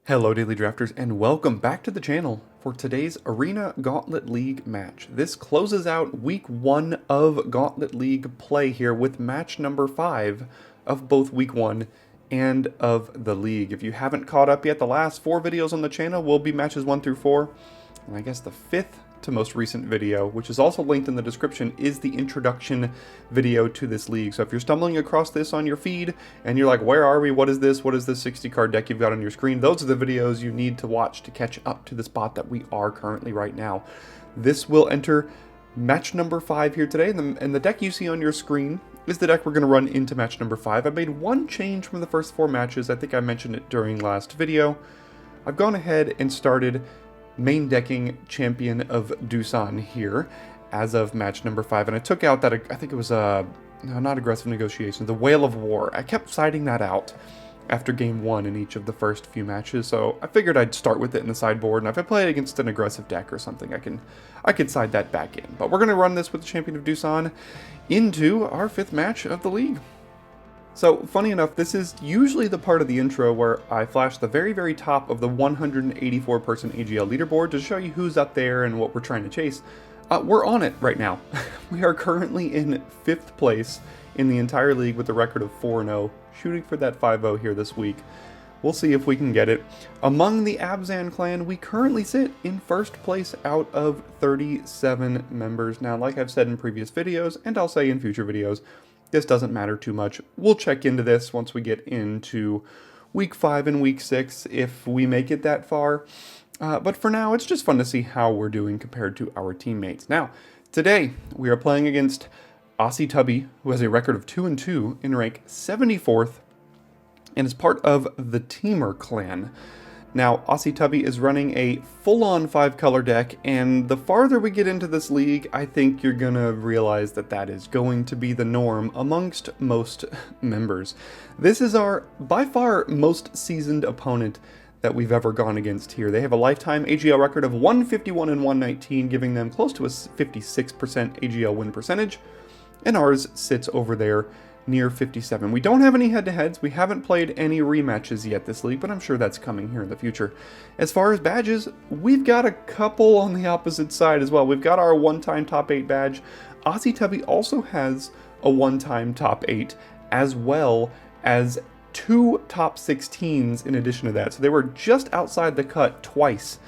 Hello Daily Drafters and welcome back to the channel for today's Arena Gauntlet League match. This closes out week 1 of Gauntlet League play here with match number 5 of both week 1 and of the league. If you haven't caught up yet, the last 4 videos on the channel will be matches 1 through 4, and I guess the 5th to most recent video, which is also linked in the description, is the introduction video to this league. So if you're stumbling across this on your feed and you're like, where are we? What is this? What is this 60 card deck you've got on your screen? Those are the videos you need to watch to catch up to the spot that we are currently right now. This will enter match number 5 here today, and the deck you see on your screen is the deck we're going to run into match number 5. I made one change from the first 4 matches. I think I mentioned it during last video. I've gone ahead and started main decking Champion of Doosan here as of match number 5, and I took out that, I think it was no, not Aggressive Negotiation, the Whale of War. I kept citing that out after game 1 in each of the first few matches, so I figured I'd start with it in the sideboard, and if I play it against an aggressive deck or something, I could side that back in. But we're going to run this with the Champion of Doosan into our 5th match of the league. So, funny enough, this is usually the part of the intro where I flash the very, very top of the 184-person AGL leaderboard to show you who's up there and what we're trying to chase. We're on it right now. We are currently in 5th place in the entire league with a record of 4-0, shooting for that 5-0 here this week. We'll see if we can get it. Among the Abzan clan, we currently sit in 1st place out of 37 members. Now, like I've said in previous videos, and I'll say in future videos, this doesn't matter too much. We'll check into this once we get into week 5 and week 6 if we make it that far. But for now, it's just fun to see how we're doing compared to our teammates. Now, today we are playing against OssyTubbi, who has a record of 2-2 in rank 74th, and is part of the Teamer clan. Now, OssyTubbi is running a full-on 5-color deck, and the farther we get into this league, I think you're gonna realize that that is going to be the norm amongst most members. This is our, by far, most seasoned opponent that we've ever gone against here. They have a lifetime AGL record of 151 and 119, giving them close to a 56% AGL win percentage, and ours sits over there near 57. We don't have any head-to-heads. We haven't played any rematches yet this league, but I'm sure that's coming here in the future. As far as badges, we've got a couple on the opposite side as well. We've got our one-time top 8 badge. OssyTubbi also has a one-time top 8, as well as 2 top 16s in addition to that. So they were just outside the cut twice,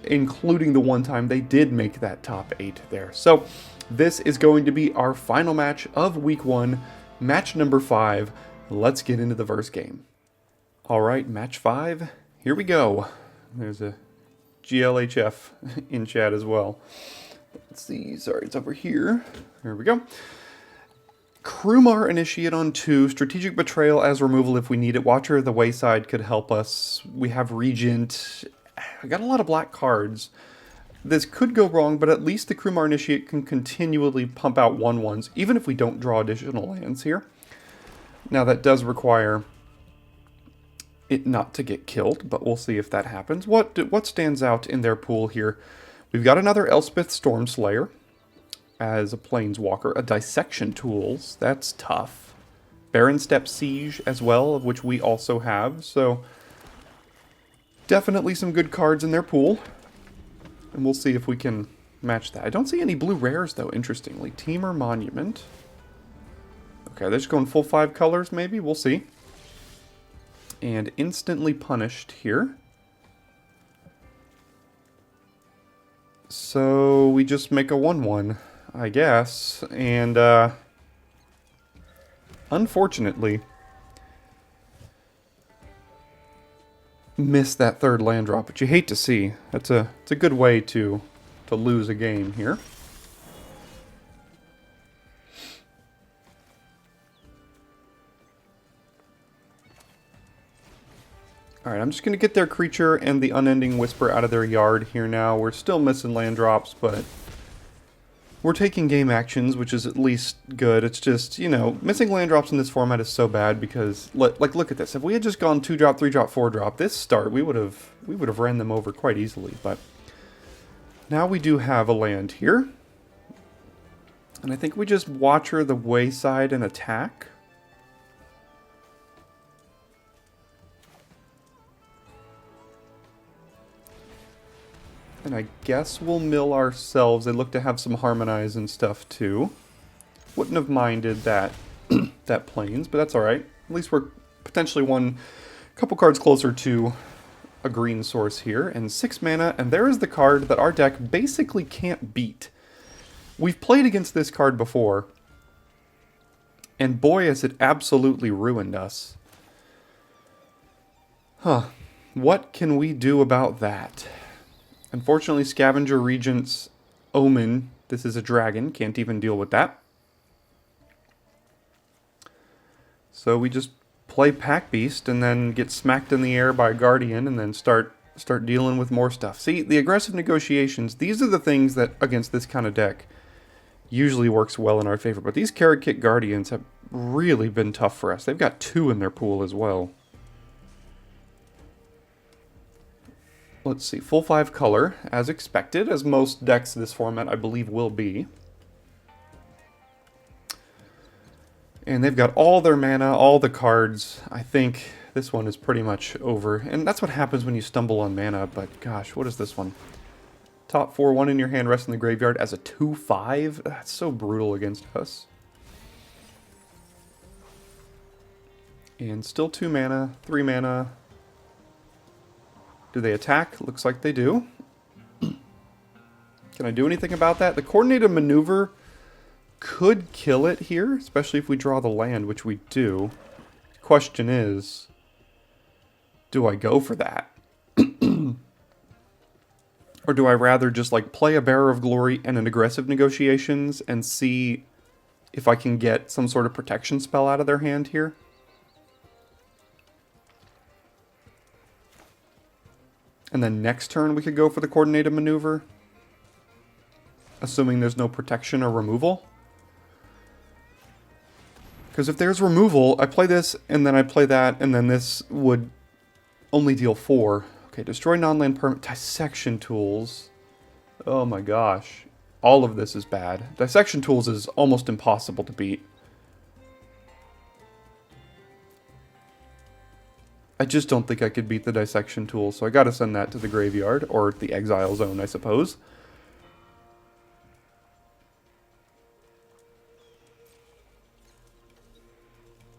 including the one time they did make that top 8 there. So this is going to be our final match of week 1, match number 5. Let's get into the first game. Alright, match 5, here we go. There's a GLHF in chat as well. Let's see, sorry, it's over here. There we go. Krumar Initiate on 2, Strategic Betrayal as removal if we need it. Watcher of the Wayside could help us. We have Regent. I got a lot of black cards. This could go wrong, but at least the Krumar Initiate can continually pump out 1/1s, even if we don't draw additional lands here. Now that does require it not to get killed, but we'll see if that happens. What stands out in their pool here? We've got another Elspeth Stormslayer as a Planeswalker, a Dissection Tools, that's tough. Baron Step Siege as well, of which we also have, so definitely some good cards in their pool. And we'll see if we can match that. I don't see any blue rares, though, interestingly. Teamer Monument. Okay, they're just going full 5 colors, maybe? We'll see. And Instantly Punished here. So we just make a 1/1, I guess. And, unfortunately, miss that 3rd land drop, which you hate to see. It's a good way to lose a game here. Alright, I'm just going to get their creature and the Unending Whisper out of their yard here now. We're still missing land drops, but we're taking game actions, which is at least good. It's just, you know, missing land drops in this format is so bad because, like, look at this. If we had just gone 2-drop, 3-drop, 4-drop, this start, we would have ran them over quite easily. But now we do have a land here. And I think we just Watcher the Wayside and attack. And I guess we'll mill ourselves. They look to have some harmonize and stuff too. Wouldn't have minded that that plains, but that's alright. At least we're potentially one couple cards closer to a green source here. And 6 mana, and there is the card that our deck basically can't beat. We've played against this card before, and boy has it absolutely ruined us. Huh. What can we do about that? Unfortunately, Scavenger Regent's Omen, this is a dragon, can't even deal with that. So we just play Pack Beast and then get smacked in the air by Guardian and then start dealing with more stuff. See, the aggressive negotiations, these are the things that, against this kind of deck, usually works well in our favor. But these Carrot Kit Guardians have really been tough for us. They've got 2 in their pool as well. Let's see, full 5 color, as expected, as most decks this format I believe will be. And they've got all their mana, all the cards. I think this one is pretty much over. And that's what happens when you stumble on mana, but gosh, what is this one? Top 4, 1 in your hand, rest in the graveyard as a 2/5? That's so brutal against us. And still 2 mana, 3 mana. Do they attack? Looks like they do. Can I do anything about that? The coordinated maneuver could kill it here, especially if we draw the land, which we do. The question is, do I go for that? Or do I rather just like play a Bearer of Glory and an aggressive negotiations and see if I can get some sort of protection spell out of their hand here? And then next turn we could go for the coordinated maneuver, assuming there's no protection or removal. Because if there's removal, I play this, and then I play that, and then this would only deal 4. Okay, destroy non-land permanent. Dissection Tools. Oh my gosh. All of this is bad. Dissection Tools is almost impossible to beat. I just don't think I could beat the Dissection Tool, so I gotta send that to the graveyard, or the Exile Zone, I suppose.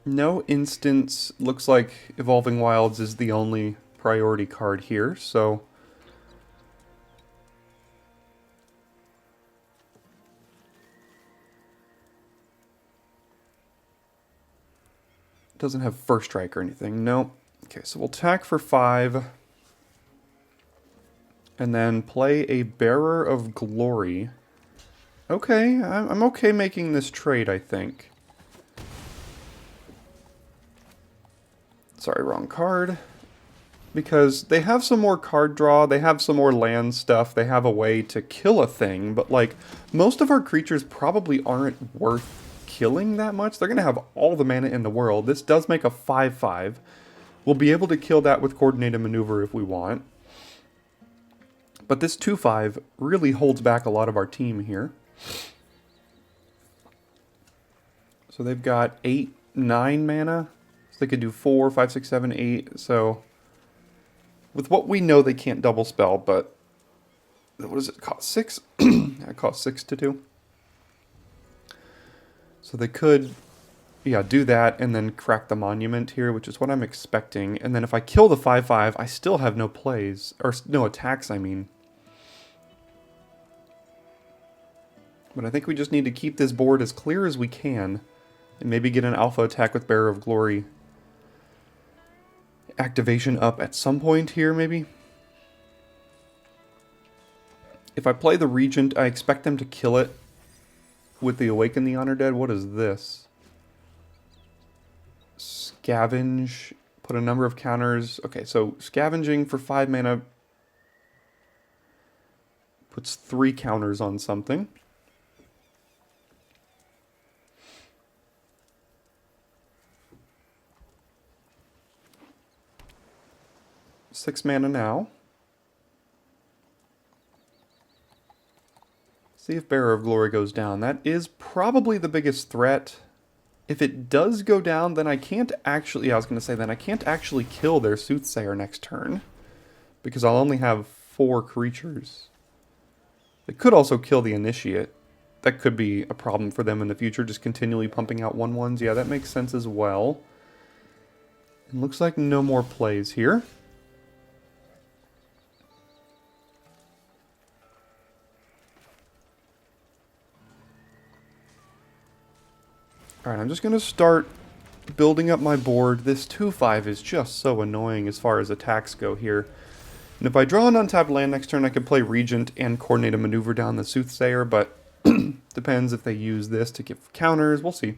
No instance. Looks like Evolving Wilds is the only priority card here, so doesn't have First Strike or anything. No. Okay, so we'll attack for 5 and then play a Bearer of Glory. Okay, I'm okay making this trade, I think. Sorry, wrong card. Because they have some more card draw, they have some more land stuff, they have a way to kill a thing, but like, most of our creatures probably aren't worth killing that much. They're going to have all the mana in the world. This does make a 5/5. We'll be able to kill that with Coordinated Maneuver if we want. But this 2/5 really holds back a lot of our team here. So they've got 8, 9 mana. So they could do 4, 5, 6, 7, 8. So with what we know, they can't double spell, but what does it cost? 6? It costs 6 to do. So they could, yeah, do that and then crack the monument here, which is what I'm expecting. And then if I kill the 5/5, I still have no plays, or no attacks, I mean. But I think we just need to keep this board as clear as we can, and maybe get an alpha attack with Bearer of Glory activation up at some point here, maybe. If I play the Regent, I expect them to kill it with the Awaken the Undead. What is this? Scavenge. Put a number of counters. Okay, so scavenging for 5 mana puts 3 counters on something. Six mana now. See if Bearer of Glory goes down. That is probably the biggest threat. If it does go down, then I can't actually, I was going to say, then I can't actually kill their Soothsayer next turn, because I'll only have 4 creatures. They could also kill the Initiate. That could be a problem for them in the future, just continually pumping out 1/1s. Yeah, that makes sense as well. It looks like no more plays here. Alright, I'm just going to start building up my board. This 2/5 is just so annoying as far as attacks go here. And if I draw an untapped land next turn, I could play Regent and coordinate a maneuver down the Soothsayer, but depends if they use this to give counters. We'll see.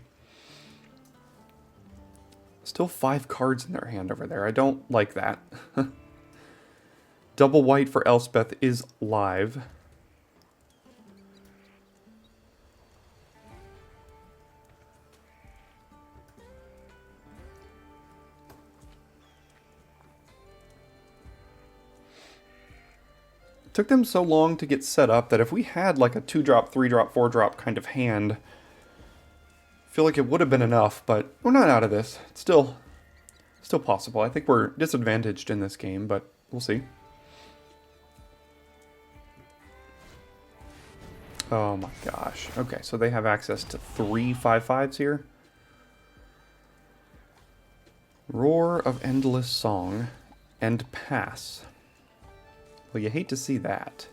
Still 5 cards in their hand over there. I don't like that. Double white for Elspeth is live. It took them so long to get set up that if we had like a 2-drop, 3-drop, 4-drop kind of hand, I feel like it would have been enough, but we're not out of this. It's still possible. I think we're disadvantaged in this game, but we'll see. Oh my gosh. Okay, so they have access to 3 5/5s here. Roar of Endless Song and pass. Well, you hate to see that.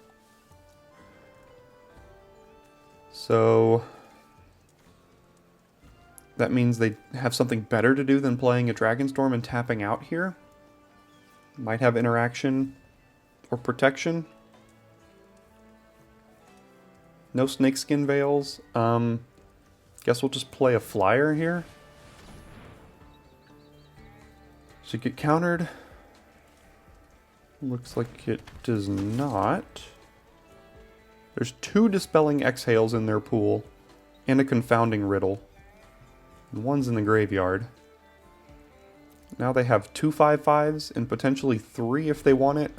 So that means they have something better to do than playing a Dragonstorm and tapping out here. Might have interaction or protection. No Snakeskin Veils. Guess we'll just play a flyer here. Should get countered. Looks like it does not. There's 2 Dispelling Exhales in their pool and a Confounding Riddle. And one's in the graveyard. Now they have 2 5/5s and potentially 3 if they want it.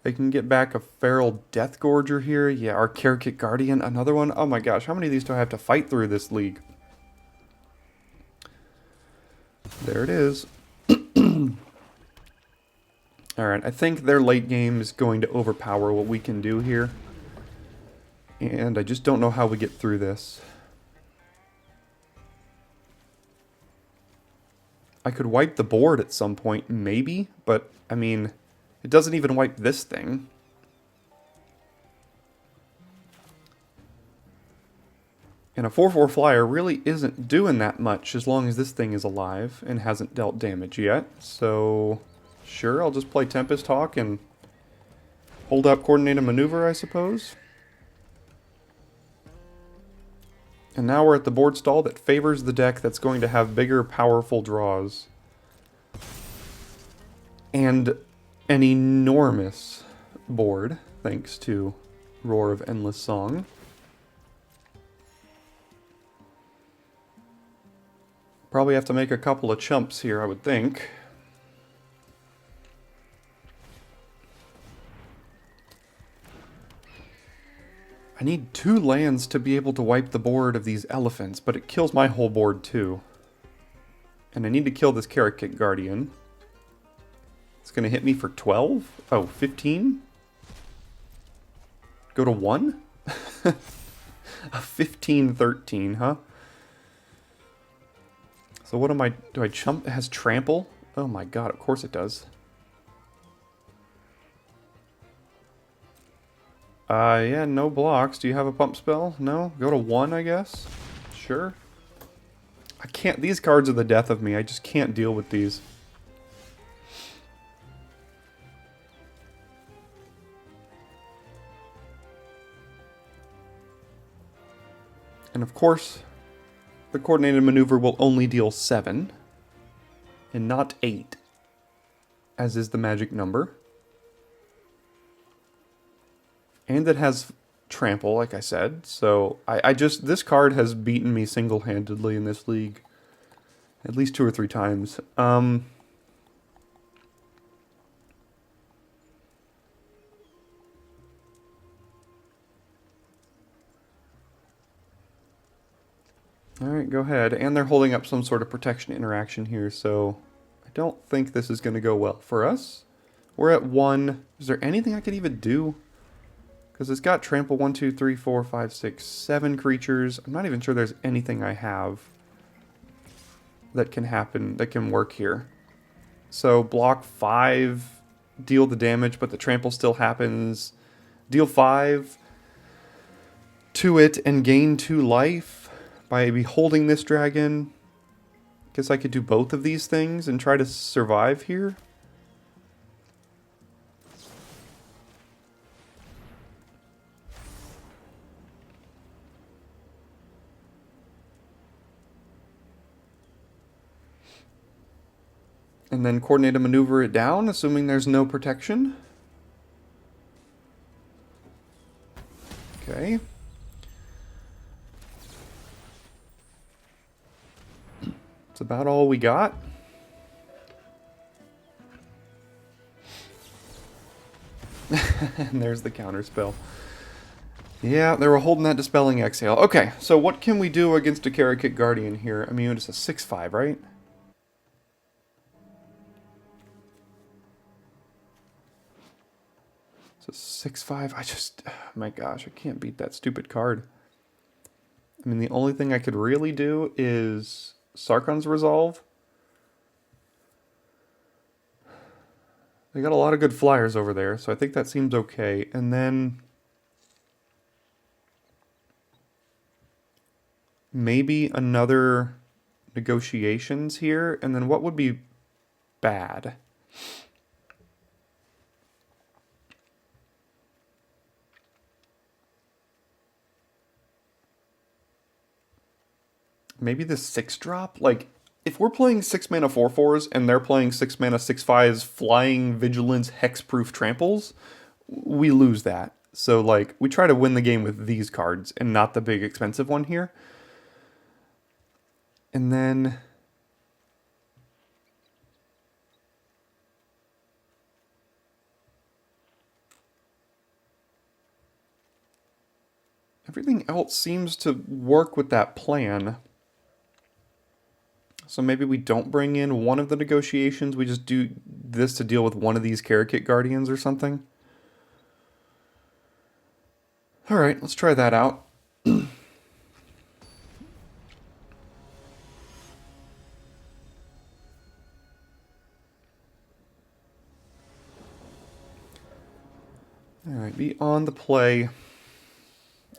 They can get back a Feral Deathgorger here. Yeah, our Karrakack Guardian, another one. Oh my gosh, how many of these do I have to fight through this league? There it is. Alright, I think their late game is going to overpower what we can do here. And I just don't know how we get through this. I could wipe the board at some point, maybe, but, I mean, it doesn't even wipe this thing. And a 4/4 flyer really isn't doing that much as long as this thing is alive and hasn't dealt damage yet. So, sure, I'll just play Tempest Hawk and hold up Coordinate a Maneuver, I suppose. And now we're at the board stall that favors the deck that's going to have bigger, powerful draws. And an enormous board, thanks to Roar of Endless Song. Probably have to make a couple of chumps here, I would think. I need 2 lands to be able to wipe the board of these elephants, but it kills my whole board too. And I need to kill this Karrakack Guardian. It's going to hit me for 12? Oh, 15? Go to 1? A 15-13, huh? So what am I... Do I chump? It has trample? Oh my god, of course it does. Yeah, no blocks. Do you have a pump spell? No? Go to 1, I guess? Sure. I can't... These cards are the death of me. I just can't deal with these. And of course, the coordinated maneuver will only deal 7, and not 8, as is the magic number. And it has trample, like I said, so I just, this card has beaten me single-handedly in this league at least 2 or 3 times. Alright, go ahead. And they're holding up some sort of protection interaction here, so I don't think this is going to go well for us. We're at 1. Is there anything I could even do? Because it's got trample 1, 2, 3, 4, 5, 6, 7 creatures. I'm not even sure there's anything I have that can happen, that can work here. So block 5, deal the damage, but the trample still happens. Deal 5 to it and gain 2 life by beholding this dragon. Guess I could do both of these things and try to survive here. And then coordinate a maneuver it down, assuming there's no protection. Okay. That's about all we got. And there's the counter spell. Yeah, they were holding that Dispelling Exhale. Okay, so what can we do against a Karakit Guardian here? I mean, it's a 6/5, right? So 6/5, oh my gosh, I can't beat that stupid card. I mean, the only thing I could really do is Sarkhan's Resolve. They got a lot of good flyers over there, so I think that seems okay. And then maybe another Negotiations here, and then what would be bad? Maybe the 6-drop? Like, if we're playing 6 mana 4/4s and they're playing 6 mana 6/5s flying vigilance hexproof tramples, we lose that. So like, we try to win the game with these cards and not the big expensive one here. And then everything else seems to work with that plan. So maybe we don't bring in one of the Negotiations, we just do this to deal with one of these Karakit Guardians or something. Alright, let's try that out. Alright, be on the play.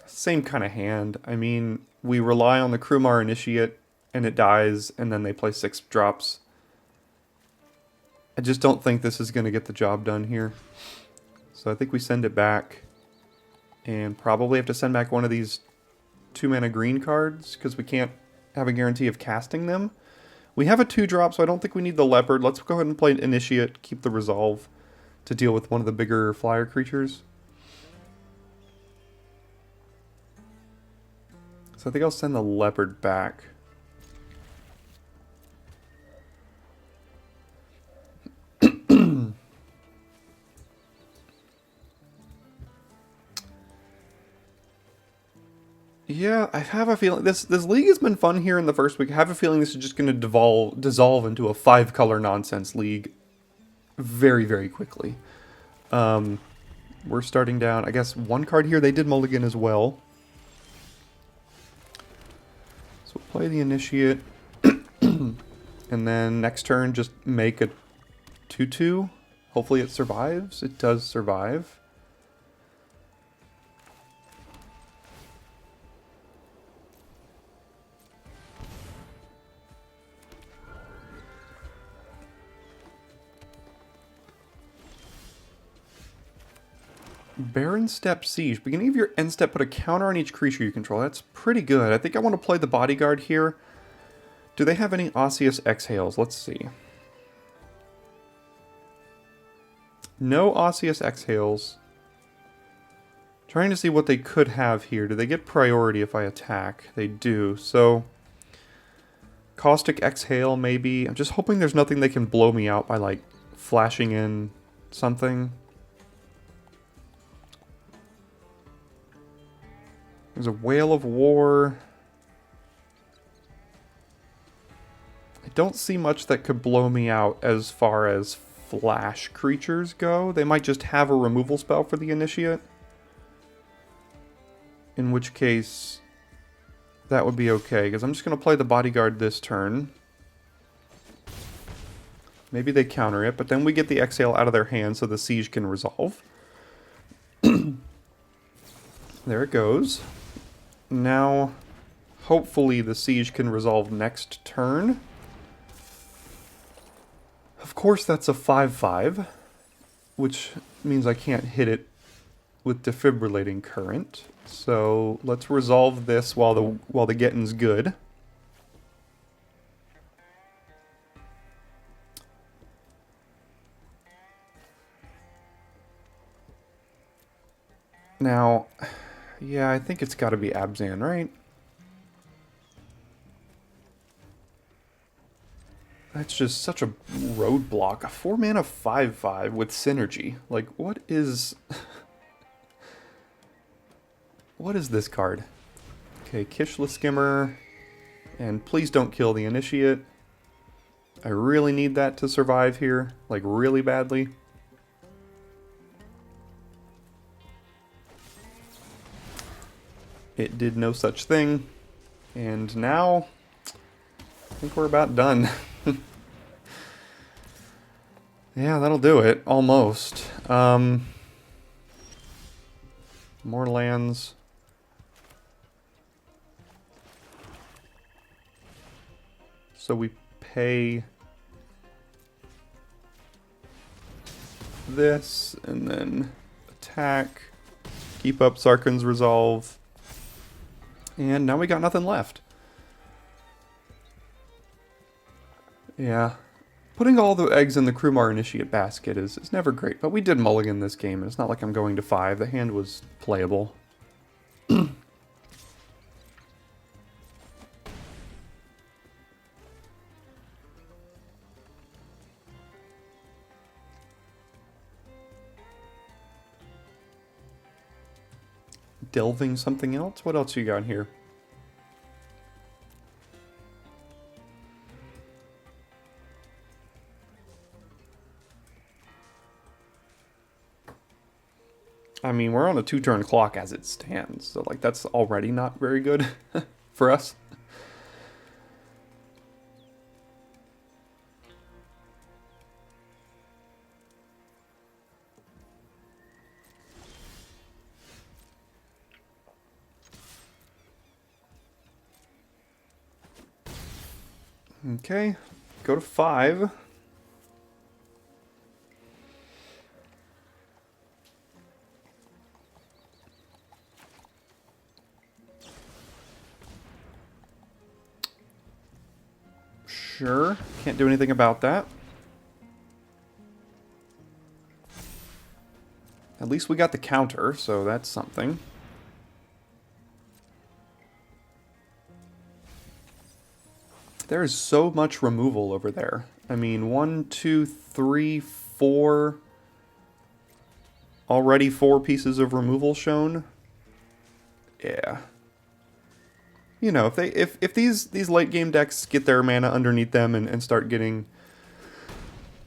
Same kind of hand. I mean, we rely on the Krumar Initiate, and it dies, and then they play 6 drops. I just don't think this is going to get the job done here. So I think we send it back. And probably have to send back one of these 2-mana green cards, because we can't have a guarantee of casting them. We have a 2-drop, so I don't think we need the Leopard. Let's go ahead and play Initiate, keep the Resolve to deal with one of the bigger flyer creatures. So I think I'll send the Leopard back. Yeah, I have a feeling this league has been fun here in the first week. I have a feeling this is just going to dissolve into a 5-color nonsense league very, very quickly. We're starting down, I guess, 1 card here. They did mulligan as well. So we'll play the Initiate. And then next turn, just make a 2/2. Hopefully it survives. It does survive. Baron Step Siege. Beginning of your end step, put a counter on each creature you control. That's pretty good. I think I want to play the Bodyguard here. Do they have any Osseous Exhales? Let's see. No Osseous Exhales. Trying to see what they could have here. Do they get priority if I attack? They do. So, Caustic Exhale maybe. I'm just hoping there's nothing they can blow me out by like flashing in something. There's a Whale of War. I don't see much that could blow me out as far as flash creatures go. They might just have a removal spell for the Initiate. In which case, that would be okay, because I'm just going to play the Bodyguard this turn. Maybe they counter it, but then we get the Exhale out of their hand so the Siege can resolve. There it goes. Now, hopefully the Siege can resolve next turn. Of course that's a 5/5, which means I can't hit it with Defibrillating Current. So let's resolve this while the getting's good. Now, yeah, I think it's got to be Abzan, right? That's just such a roadblock. A 4-mana 5/5 with synergy. Like, what is... what is this card? Okay, Kishla Skimmer. And please don't kill the Initiate. I really need that to survive here. Like, really badly. It did no such thing. And now, I think we're about done. Yeah, that'll do it. Almost. More lands. So we pay this, and then attack. Keep up Sarkhan's Resolve. And now we got nothing left. Yeah. Putting all the eggs in the Krumar Initiate basket is never great, but we did mulligan this game, and it's not like I'm going to 5. The hand was playable. Delving something else? What else you got here? I mean, we're on a 2-turn clock as it stands, so like that's already not very good for us. Okay, go to 5. Sure, can't do anything about that. At least we got the counter, so that's something. There is so much removal over there. I mean, 1, 2, 3, 4. Already 4 pieces of removal shown. Yeah. You know, if these late game decks get their mana underneath them and start getting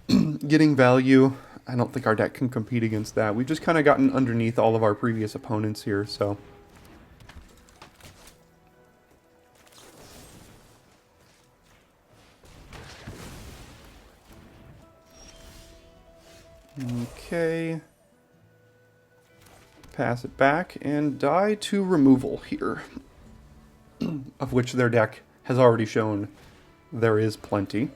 getting value, I don't think our deck can compete against that. We've just kind of gotten underneath all of our previous opponents here, so. Okay. Pass it back and die to removal here. Of which their deck has already shown there is plenty.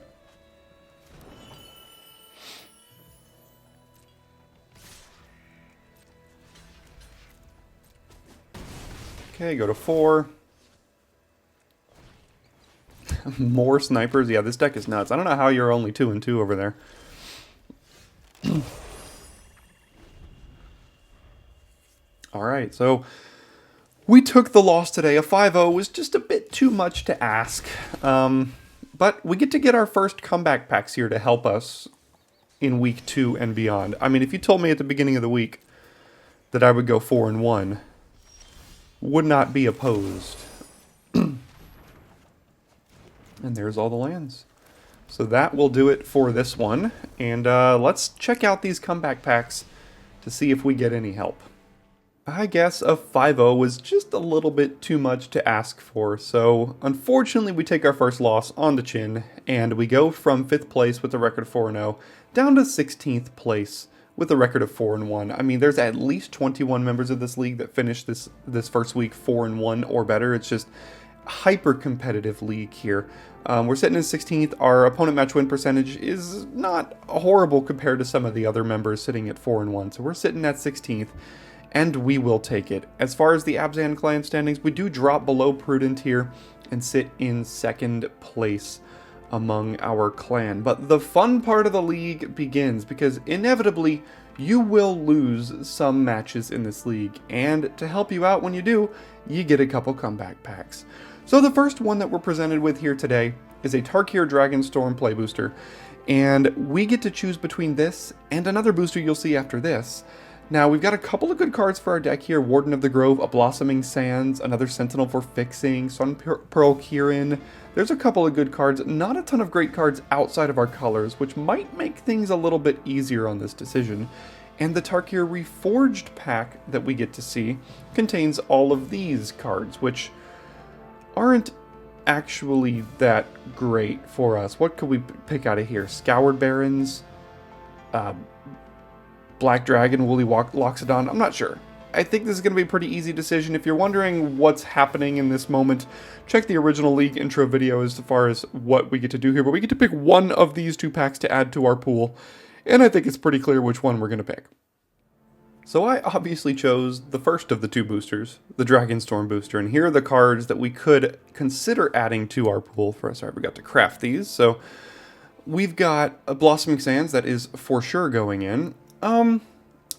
Okay, go to 4. More snipers. Yeah, this deck is nuts. I don't know how you're only 2 and 2 over there. Alright, so we took the loss today. A 5-0 was just a bit too much to ask. But we get our first comeback packs here to help us in week 2 and beyond. I mean, if you told me at the beginning of the week that I would go 4-1, would not be opposed. And there's all the lands. So that will do it for this one, and let's check out these comeback packs to see if we get any help. I guess a 5-0 was just a little bit too much to ask for, so unfortunately we take our first loss on the chin, and we go from 5th place with a record of 4-0 down to 16th place with a record of 4-1. I mean, there's at least 21 members of this league that finished this first week 4-1 or better. It's just hyper competitive league here. We're sitting in 16th. Our opponent match win percentage is not horrible compared to some of the other members sitting at 4-1, so we're sitting at 16th. And we will take it. As far as the Abzan clan standings, we do drop below Prudent here and sit in 2nd place among our clan. But the fun part of the league begins, because inevitably you will lose some matches in this league, and to help you out when you do, you get a couple comeback packs. So the first one that we're presented with here today is a Tarkir Dragonstorm play booster, and we get to choose between this and another booster you'll see after this. Now, we've got a couple of good cards for our deck here. Warden of the Grove, a Blossoming Sands, another Sentinel for fixing, Sun Pearl Kirin. There's a couple of good cards, not a ton of great cards outside of our colors, which might make things a little bit easier on this decision. And the Tarkir Reforged pack that we get to see contains all of these cards, which aren't actually that great for us. What could we pick out of here? Scoured Barons, Black Dragon, Woolly Loxodon, I'm not sure. I think this is going to be a pretty easy decision. If you're wondering what's happening in this moment, check the original league intro video as far as what we get to do here. But we get to pick one of these two packs to add to our pool, and I think it's pretty clear which one we're going to pick. So I obviously chose the first of the two boosters, the Dragonstorm booster, and here are the cards that we could consider adding to our pool. First, I forgot to craft these. So we've got a Blossoming Sands that is for sure going in.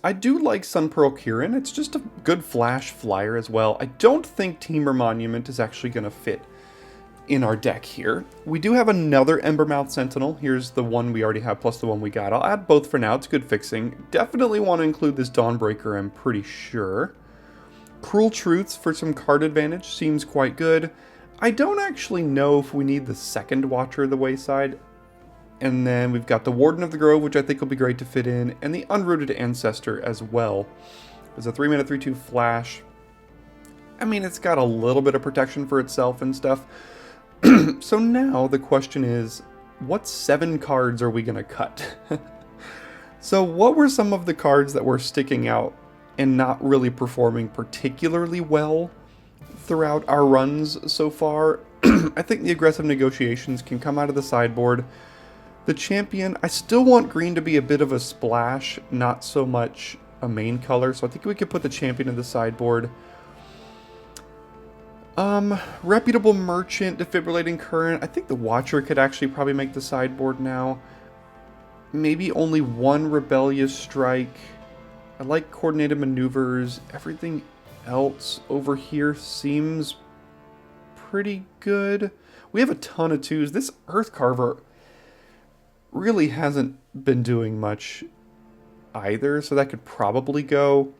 I do like Sun Pearl Kirin. It's just a good flash flyer as well. I don't think Temur Monument is actually going to fit in our deck here. We do have another Embermouth Sentinel. Here's the one we already have plus the one we got. I'll add both for now. It's good fixing. Definitely want to include this Dawnbreaker, I'm pretty sure. Cruel Truths for some card advantage seems quite good. I don't actually know if we need the second Watcher of the Wayside. And then we've got the Warden of the Grove, which I think will be great to fit in, and the Unrooted Ancestor as well. There's a 3-mana 3/2 flash. I mean, it's got a little bit of protection for itself and stuff. So now the question is, what 7 cards are we going to cut? So what were some of the cards that were sticking out and not really performing particularly well throughout our runs so far? I think the Aggressive Negotiations can come out of the sideboard. The Champion, I still want green to be a bit of a splash, not so much a main color, so I think we could put the Champion in the sideboard. Reputable Merchant, Defibrillating Current, I think the Watcher could actually probably make the sideboard now. Maybe only one Rebellious Strike. I like Coordinated Maneuvers. Everything else over here seems pretty good. We have a ton of 2s. This Earth Carver really hasn't been doing much either, so that could probably go.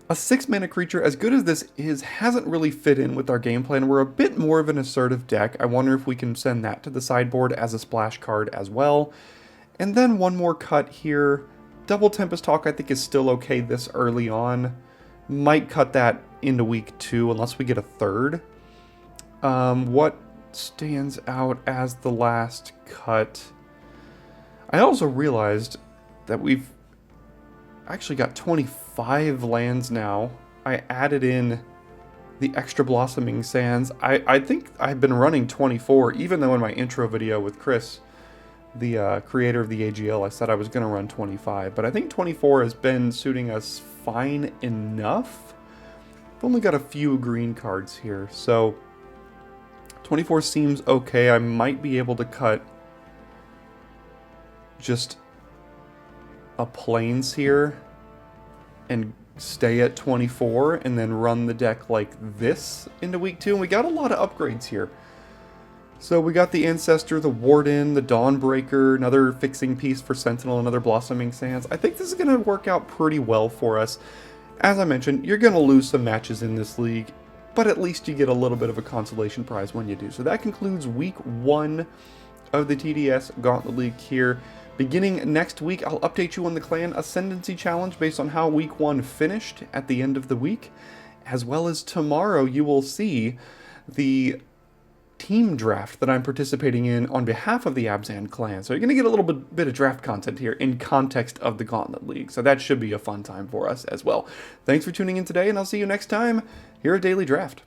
A 6-mana creature, as good as this is, hasn't really fit in with our game plan. We're a bit more of an assertive deck. I wonder if we can send that to the sideboard as a splash card as well. And then one more cut here. Double Tempest Talk I think is still okay this early on. Might cut that into week 2 unless we get a third. What stands out as the last cut? I also realized that we've actually got 25 lands now. I added in the extra Blossoming Sands. I think I've been running 24, even though in my intro video with Chris, the creator of the AGL, I said I was going to run 25, but I think 24 has been suiting us fine enough. I've only got a few green cards here, so 24 seems okay. I might be able to cut just a Plains here and stay at 24 and then run the deck like this into week 2. And we got a lot of upgrades here. So we got the Ancestor, the Warden, the Dawnbreaker, another fixing piece for Sentinel, another Blossoming Sands. I think this is going to work out pretty well for us. As I mentioned, you're going to lose some matches in this league. but at least you get a little bit of a consolation prize when you do. So that concludes week 1 of the TDS Gauntlet League here. Beginning next week, I'll update you on the Clan Ascendancy Challenge based on how week 1 finished at the end of the week, as well as tomorrow you will see the team draft that I'm participating in on behalf of the Abzan clan. So you're going to get a little bit of draft content here in context of the Gauntlet League. So that should be a fun time for us as well. Thanks for tuning in today, and I'll see you next time here at Daily Draft.